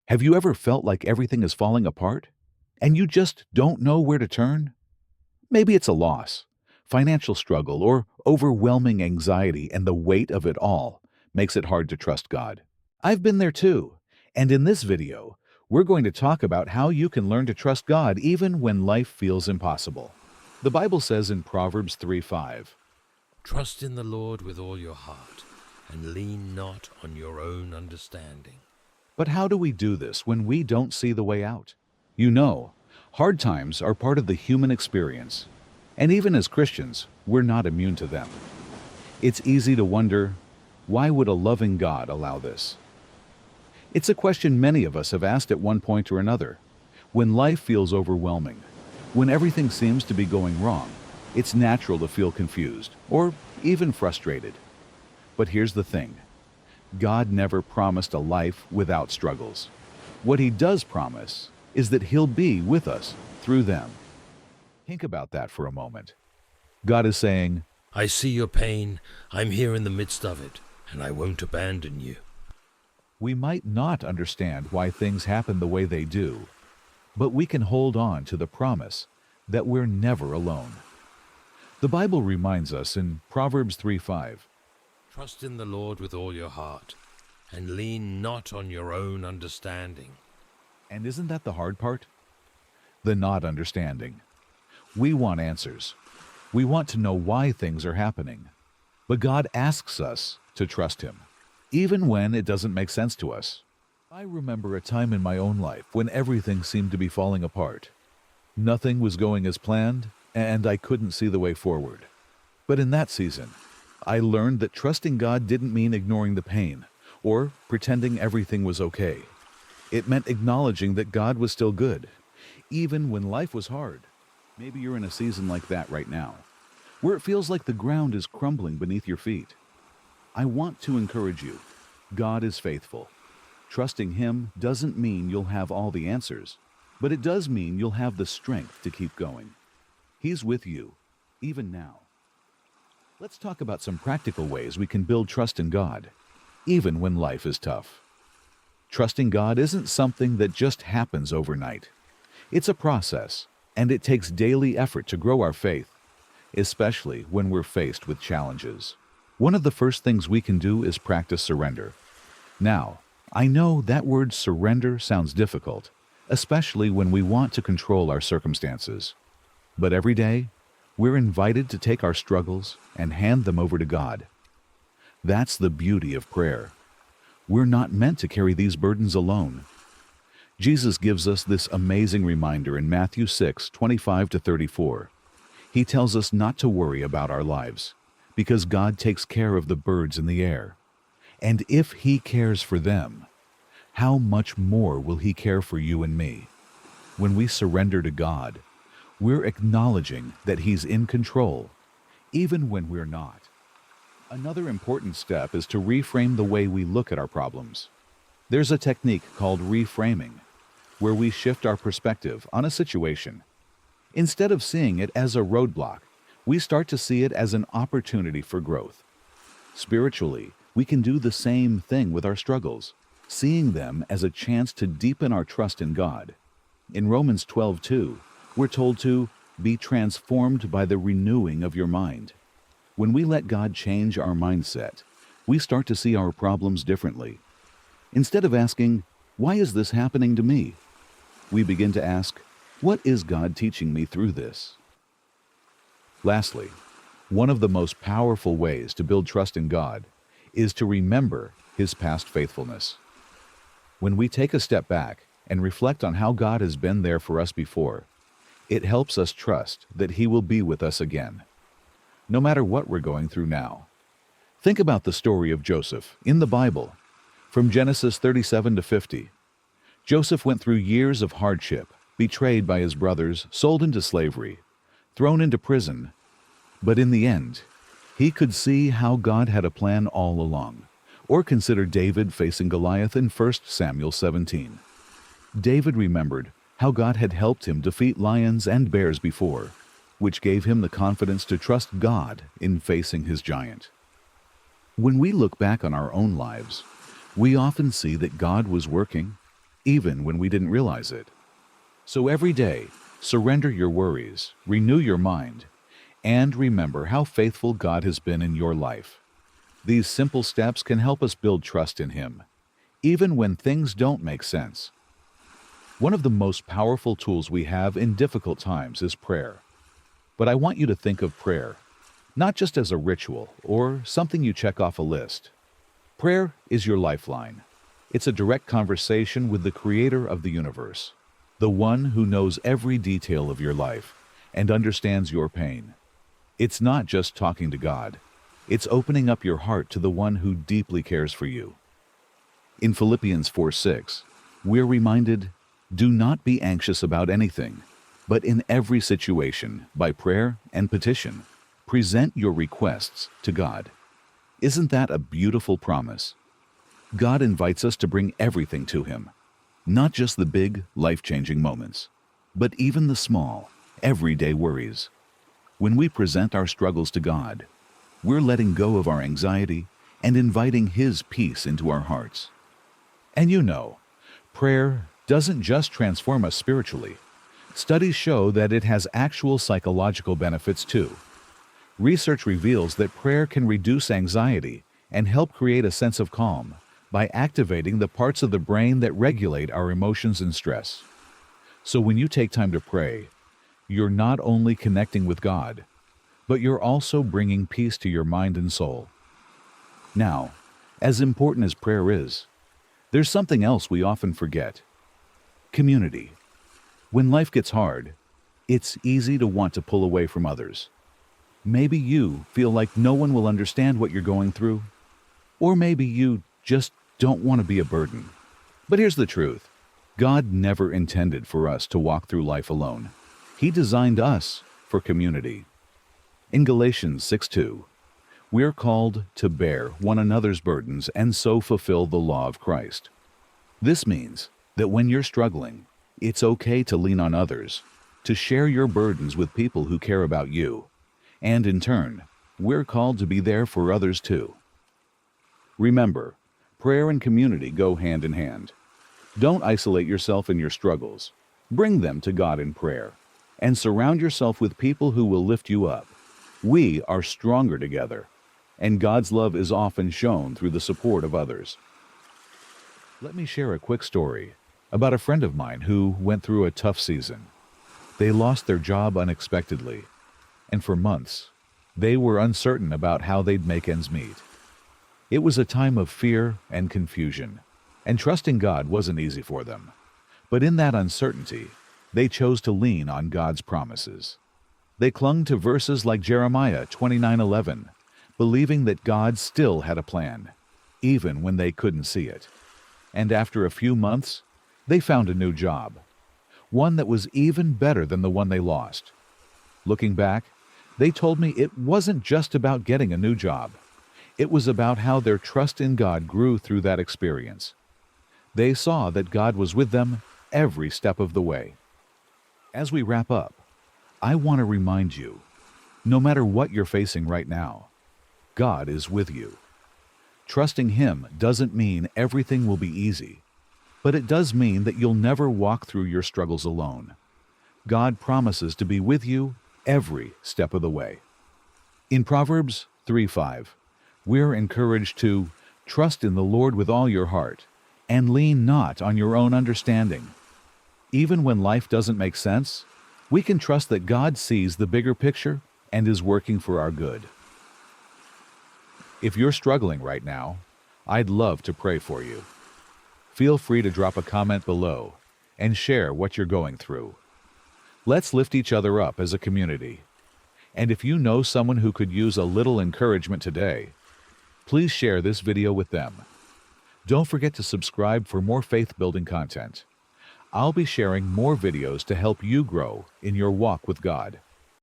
Have you ever felt like everything is falling apart and you just don't know where to turn? Maybe it's a loss, financial struggle, or overwhelming anxiety, and the weight of it all makes it hard to trust God. I've been there too. And in this video, we're going to talk about how you can learn to trust God even when life feels impossible. The Bible says in Proverbs 3:5, Trust in the Lord with all your heart, and lean not on your own understanding. but how do we do this when we don't see the way out? You know, hard times are part of the human experience, and even as Christians, we're not immune to them. It's easy to wonder, why would a loving God allow this? It's a question many of us have asked at one point or another. When life feels overwhelming, when everything seems to be going wrong, it's natural to feel confused or even frustrated. But here's the thing. God never promised a life without struggles. What He does promise is that He'll be with us through them. Think about that for a moment. God is saying, I see your pain, I'm here in the midst of it, and I won't abandon you. we might not understand why things happen the way they do, but we can hold on to the promise that we're never alone. The Bible reminds us in Proverbs 3:5, Trust in the Lord with all your heart, and lean not on your own understanding. and isn't that the hard part? The not understanding. We want answers. We want to know why things are happening. But God asks us to trust Him, even when it doesn't make sense to us. I remember a time in my own life when everything seemed to be falling apart. Nothing was going as planned, and I couldn't see the way forward. But in that season, I learned that trusting God didn't mean ignoring the pain or pretending everything was okay. It meant acknowledging that God was still good, even when life was hard. Maybe you're in a season like that right now, where it feels like the ground is crumbling beneath your feet. I want to encourage you. God is faithful. Trusting Him doesn't mean you'll have all the answers, but it does mean you'll have the strength to keep going. He's with you, even now. Let's talk about some practical ways we can build trust in God, even when life is tough. Trusting God isn't something that just happens overnight. It's a process, and it takes daily effort to grow our faith, especially when we're faced with challenges. One of the first things we can do is practice surrender. Now, I know that word surrender sounds difficult, especially when we want to control our circumstances. But every day, we're invited to take our struggles and hand them over to God. That's the beauty of prayer. We're not meant to carry these burdens alone. Jesus gives us this amazing reminder in Matthew 6:25-34. He tells us not to worry about our lives, because God takes care of the birds in the air. And if He cares for them, how much more will He care for you and me? When we surrender to God, we're acknowledging that He's in control, even when we're not. Another important step is to reframe the way we look at our problems. There's a technique called reframing, where we shift our perspective on a situation. Instead of seeing it as a roadblock, we start to see it as an opportunity for growth. Spiritually, we can do the same thing with our struggles, seeing them as a chance to deepen our trust in God. In Romans 12:2, we're told to be transformed by the renewing of your mind. When we let God change our mindset, we start to see our problems differently. Instead of asking, why is this happening to me? We begin to ask, what is God teaching me through this? Lastly, one of the most powerful ways to build trust in God is to remember His past faithfulness. When we take a step back and reflect on how God has been there for us before, it helps us trust that He will be with us again, no matter what we're going through now. Think about the story of Joseph in the Bible. From Genesis 37-50, Joseph went through years of hardship, betrayed by his brothers, sold into slavery, thrown into prison. But in the end, he could see how God had a plan all along. Or consider David facing Goliath in 1 Samuel 17. David remembered how God had helped him defeat lions and bears before, which gave him the confidence to trust God in facing his giant. When we look back on our own lives, we often see that God was working, even when we didn't realize it. So every day, surrender your worries, renew your mind, and remember how faithful God has been in your life. These simple steps can help us build trust in Him, even when things don't make sense. One of the most powerful tools we have in difficult times is prayer. But I want you to think of prayer not just as a ritual or something you check off a list. Prayer is your lifeline. It's a direct conversation with the Creator of the universe, the one who knows every detail of your life and understands your pain. It's not just talking to God. It's opening up your heart to the one who deeply cares for you. In Philippians 4:6, we're reminded, "Do not be anxious about anything, but in every situation, by prayer and petition, present your requests to God." Isn't that a beautiful promise? God invites us to bring everything to Him, not just the big, life-changing moments, but even the small, everyday worries. When we present our struggles to God, we're letting go of our anxiety and inviting His peace into our hearts. And you know, prayer doesn't just transform us spiritually. Studies show that it has actual psychological benefits too. Research reveals that prayer can reduce anxiety and help create a sense of calm by activating the parts of the brain that regulate our emotions and stress. So when you take time to pray, you're not only connecting with God, but you're also bringing peace to your mind and soul. Now, as important as prayer is, there's something else we often forget: community. When life gets hard, it's easy to want to pull away from others. Maybe you feel like no one will understand what you're going through, or maybe you just don't want to be a burden. But here's the truth: God never intended for us to walk through life alone. He designed us for community. In Galatians 6:2, we're called to bear one another's burdens and so fulfill the law of Christ. This means that when you're struggling, it's okay to lean on others, to share your burdens with people who care about you. And in turn, we're called to be there for others too. Remember, prayer and community go hand in hand. Don't isolate yourself in your struggles. Bring them to God in prayer, and surround yourself with people who will lift you up. We are stronger together, and God's love is often shown through the support of others. Let me share a quick story about a friend of mine who went through a tough season. They lost their job unexpectedly, and for months, they were uncertain about how they'd make ends meet. It was a time of fear and confusion, and trusting God wasn't easy for them. But in that uncertainty, they chose to lean on God's promises. They clung to verses like Jeremiah 29:11, believing that God still had a plan, even when they couldn't see it. And after a few months, they found a new job, one that was even better than the one they lost. Looking back, they told me it wasn't just about getting a new job. It was about how their trust in God grew through that experience. They saw that God was with them every step of the way. As we wrap up, I want to remind you, no matter what you're facing right now, God is with you. Trusting Him doesn't mean everything will be easy, but it does mean that you'll never walk through your struggles alone. God promises to be with you every step of the way. In Proverbs 3:5, we're encouraged to trust in the Lord with all your heart and lean not on your own understanding. Even when life doesn't make sense, we can trust that God sees the bigger picture and is working for our good. If you're struggling right now, I'd love to pray for you. Feel free to drop a comment below and share what you're going through. Let's lift each other up as a community. And if you know someone who could use a little encouragement today, please share this video with them. Don't forget to subscribe for more faith-building content. I'll be sharing more videos to help you grow in your walk with God.